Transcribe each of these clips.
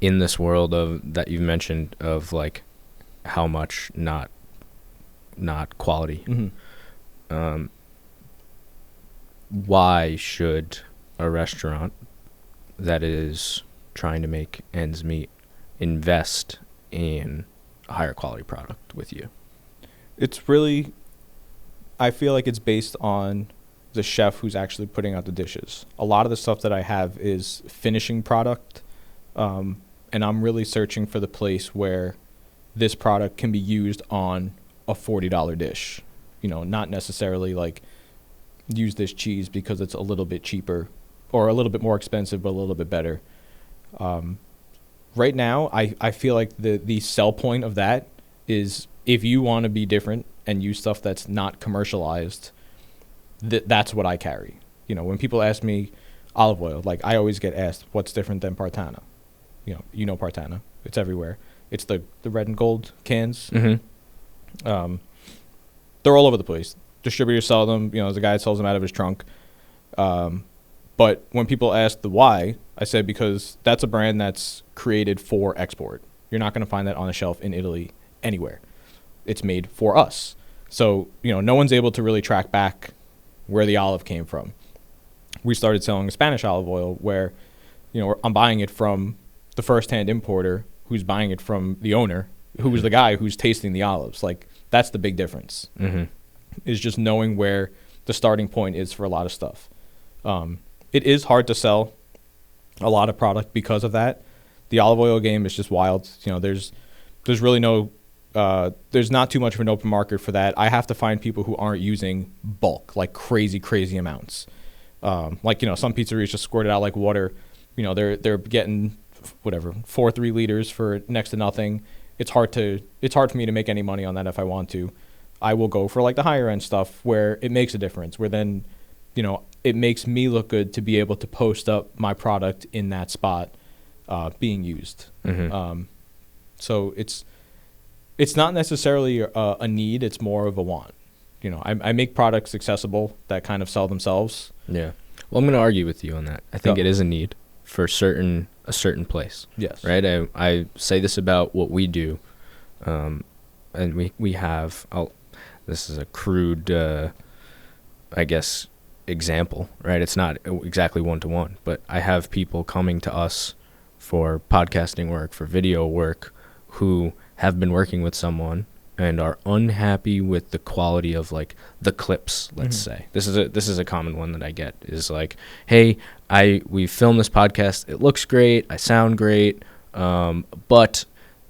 in this world of that you've mentioned of like how much not quality. Why should a restaurant that is trying to make ends meet invest in a higher quality product with you? It's really, I feel like it's based on the chef who's actually putting out the dishes. A lot of the stuff that I have is finishing product, and I'm really searching for the place where this product can be used on a $40 dish. You know, not necessarily like use this cheese because it's a little bit cheaper or a little bit more expensive but a little bit better. Right now, I feel like the sell point of that is if you want to be different and use stuff that's not commercialized, that's what I carry. You know, when people ask me olive oil, like I always get asked, what's different than Partana? You know Partana. It's everywhere. It's the red and gold cans. They're all over the place. Distributors sell them. You know, there's a guy that sells them out of his trunk. But when people ask the why, I said because that's a brand that's created for export. You're not going to find that on a shelf in Italy anywhere. It's made for us. So, you know, no one's able to really track back where the olive came from. We started selling Spanish olive oil where, you know, I'm buying it from the first-hand importer who's buying it from the owner, who was the guy who's tasting the olives. Like, that's the big difference, is just knowing where the starting point is for a lot of stuff. It is hard to sell a lot of product because of that. The olive oil game is just wild. You know, there's really no, there's not too much of an open market for that. I have to find people who aren't using bulk, like crazy amounts. Like, you know, some pizzerias just squirt it out like water. You know, they're getting whatever 4-3 liters for next to nothing. It's hard for me to make any money on that if I want to. I will go for like the higher end stuff where it makes a difference, where then, you know, it makes me look good to be able to post up my product in that spot being used. So it's not necessarily a need, it's more of a want. You know, I make products accessible that kind of sell themselves. Yeah. Well, I'm going to argue with you on that. I think it is a need for a certain place. Yes. Right? I say this about what we do. And we have, this is a crude, I guess, example, right? It's not exactly one-to-one, but I have people coming to us for podcasting work, for video work, who have been working with someone and are unhappy with the quality of like the clips, let's say. This is a common one that I get is like, hey, we filmed this podcast, it looks great, I sound great, but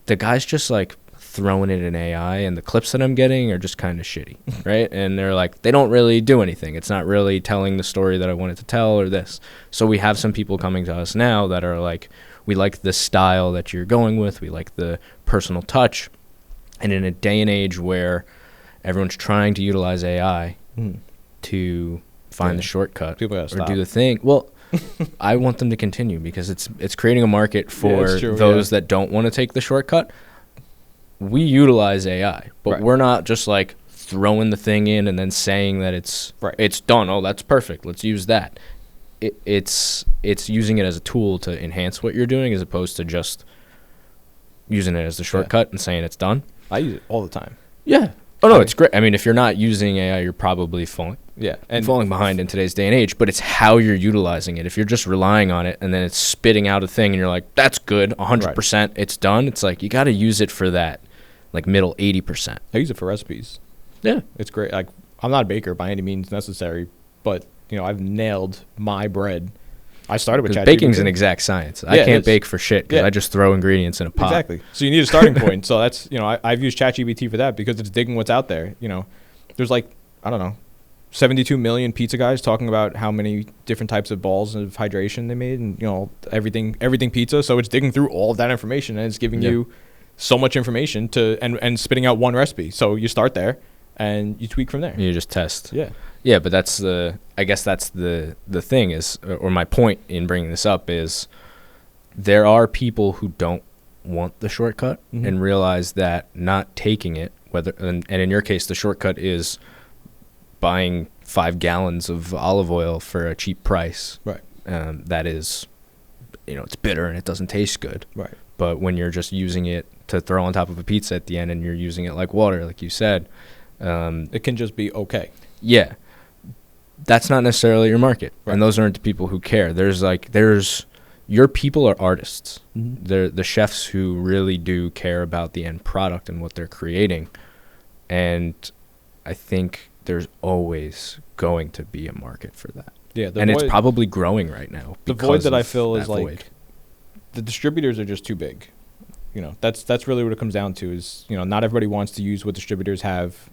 the guy's just like throwing it in AI and the clips that I'm getting are just kind of shitty, right? And they're like, they don't really do anything. It's not really telling the story that I wanted to tell or this. So we have some people coming to us now that are like, we like the style that you're going with, we like the personal touch. And in a day and age where everyone's trying to utilize AI to find the shortcut or do the thing, well, I want them to continue because it's creating a market for those that don't want to take the shortcut. We utilize AI, but we're not just like throwing the thing in and then saying that it's done. Oh, that's perfect. Let's use that. It's using it as a tool to enhance what you're doing as opposed to just using it as the shortcut and saying it's done. I use it all the time. Yeah. Oh, no, it's great. I mean, if you're not using AI, you're probably falling behind in today's day and age, but it's how you're utilizing it. If you're just relying on it and then it's spitting out a thing and you're like, that's good, 100%, it's done. It's like, you got to use it for that, like middle 80%. I use it for recipes. Yeah. It's great. Like, I'm not a baker by any means necessary, but, you know, I've nailed my bread. I started with ChatGPT. Baking's an exact science. I can't bake for shit because I just throw ingredients in a pot. Exactly. So you need a starting point. So that's, you know, I've used ChatGPT for that because it's digging what's out there. You know, there's like, I don't know, 72 million pizza guys talking about how many different types of balls of hydration they made and, you know, everything pizza. So it's digging through all of that information and it's giving you so much information and spitting out one recipe. So you start there and you tweak from there. You just test. Yeah. Yeah, but I guess that's the thing is, or my point in bringing this up is there are people who don't want the shortcut and realize that not taking it, and in your case, the shortcut is buying 5 gallons of olive oil for a cheap price. Right. That is it's bitter and it doesn't taste good. Right. But when you're just using it to throw on top of a pizza at the end and you're using it like water, like you said, it can just be okay. Yeah. That's not necessarily your market. Right. And those aren't the people who care. Your people are artists. Mm-hmm. They're the chefs who really do care about the end product and what they're creating. And I think there's always going to be a market for that. Yeah, and it's probably growing right now. The void that I feel is like the distributors are just too big. That's really what it comes down to is, not everybody wants to use what distributors have.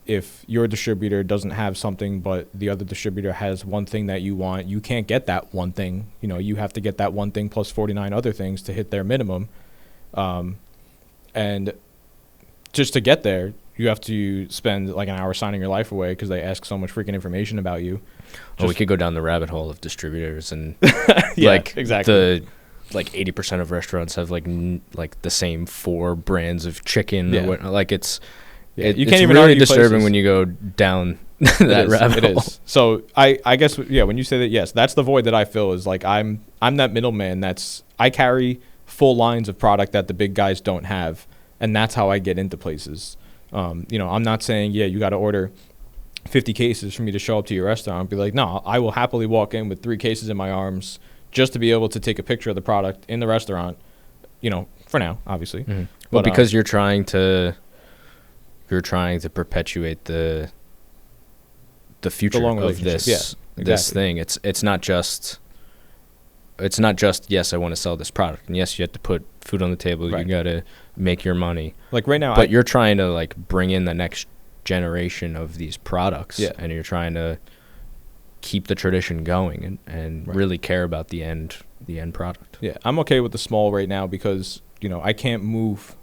If your distributor doesn't have something, but the other distributor has one thing that you want, you can't get that one thing. You have to get that one thing plus 49 other things to hit their minimum. And just to get there, you have to spend like an hour signing your life away because they ask so much freaking information about you. We could go down the rabbit hole of distributors and exactly. 80% of restaurants have like the same 4 brands of chicken. Yeah. Or what, like it's you it's can't even really disturbing when you go down that rabbit hole. It is. So I guess when you say that, yes, that's the void that I feel is like I'm that middleman. I carry full lines of product that the big guys don't have, and that's how I get into places. I'm not saying you got to order 50 cases for me to show up to your restaurant and be like, no, I will happily walk in with 3 cases in my arms just to be able to take a picture of the product in the restaurant, for now, obviously. Mm-hmm. Well, because you're trying to perpetuate the future of this thing. It's not just yes, I want to sell this product, and yes, you have to put food on the table. Right. You got to make your money. Like right now, but you're trying to like bring in the next generation of these products, and you're trying to keep the tradition going and really care about the end product. Yeah, I'm okay with the small right now because I can't move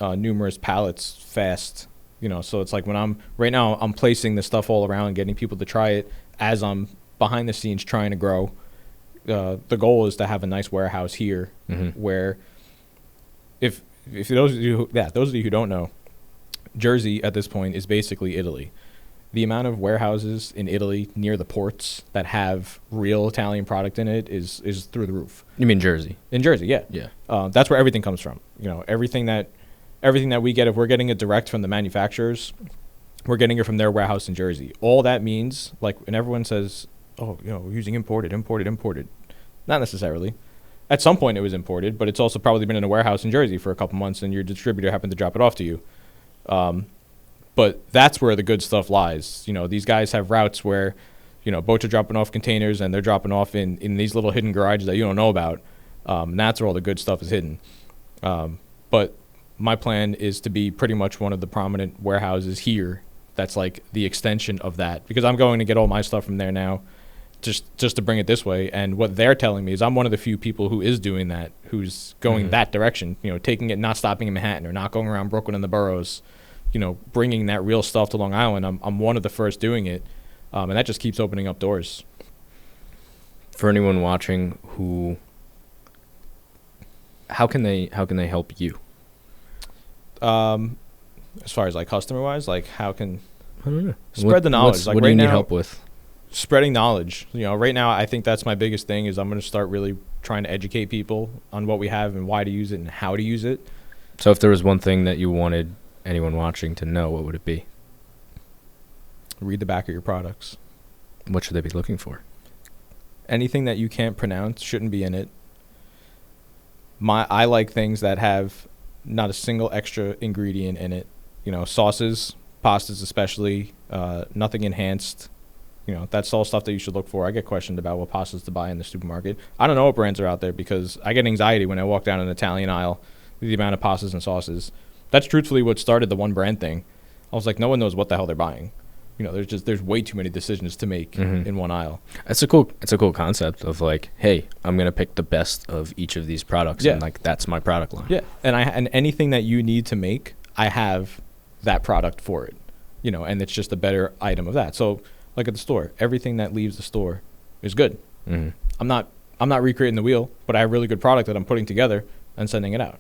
numerous pallets fast. So it's like when I'm placing the stuff all around, getting people to try it as I'm behind the scenes trying to grow. The goal is to have a nice warehouse here, where if those of you who don't know, Jersey at this point is basically Italy. The amount of warehouses in Italy near the ports that have real Italian product in it is through the roof. You mean Jersey? In Jersey, yeah. Yeah. That's where everything comes from. Everything that we get, if we're getting it direct from the manufacturers, we're getting it from their warehouse in Jersey. All that means, and everyone says, oh, we're using imported. Not necessarily. At some point it was imported, but it's also probably been in a warehouse in Jersey for a couple months and your distributor happened to drop it off to you. But that's where the good stuff lies. These guys have routes where, boats are dropping off containers and they're dropping off in these little hidden garages that you don't know about. And that's where all the good stuff is hidden. But my plan is to be pretty much one of the prominent warehouses here. That's like the extension of that, because I'm going to get all my stuff from there now, just to bring it this way. And what they're telling me is I'm one of the few people who is doing that, who's going that direction, taking it, not stopping in Manhattan or not going around Brooklyn and the boroughs, bringing that real stuff to Long Island. I'm one of the first doing it. And that just keeps opening up doors. For anyone watching how can they help you? As far as like customer wise, like how can I don't know. Spread the knowledge. What do you need help with? Spreading knowledge. Right now I think that's my biggest thing is I'm going to start really trying to educate people on what we have and why to use it and how to use it. So if there was one thing that you wanted anyone watching to know, what would it be? Read the back of your products. What should they be looking for? Anything that you can't pronounce shouldn't be in it. I like things that have not a single extra ingredient in it. Sauces, pastas especially, nothing enhanced. That's all stuff that you should look for. I get questioned about what pastas to buy in the supermarket. I don't know what brands are out there because I get anxiety when I walk down an Italian aisle with the amount of pastas and sauces. That's truthfully what started the one brand thing. I was like, no one knows what the hell they're buying. There's way too many decisions to make in one aisle. It's a cool concept of like, hey, I'm gonna pick the best of each of these products, and like that's my product line. Yeah, and anything that you need to make, I have that product for it. And it's just a better item of that. So like at the store, everything that leaves the store is good. I'm not recreating the wheel, but I have really good product that I'm putting together and sending it out.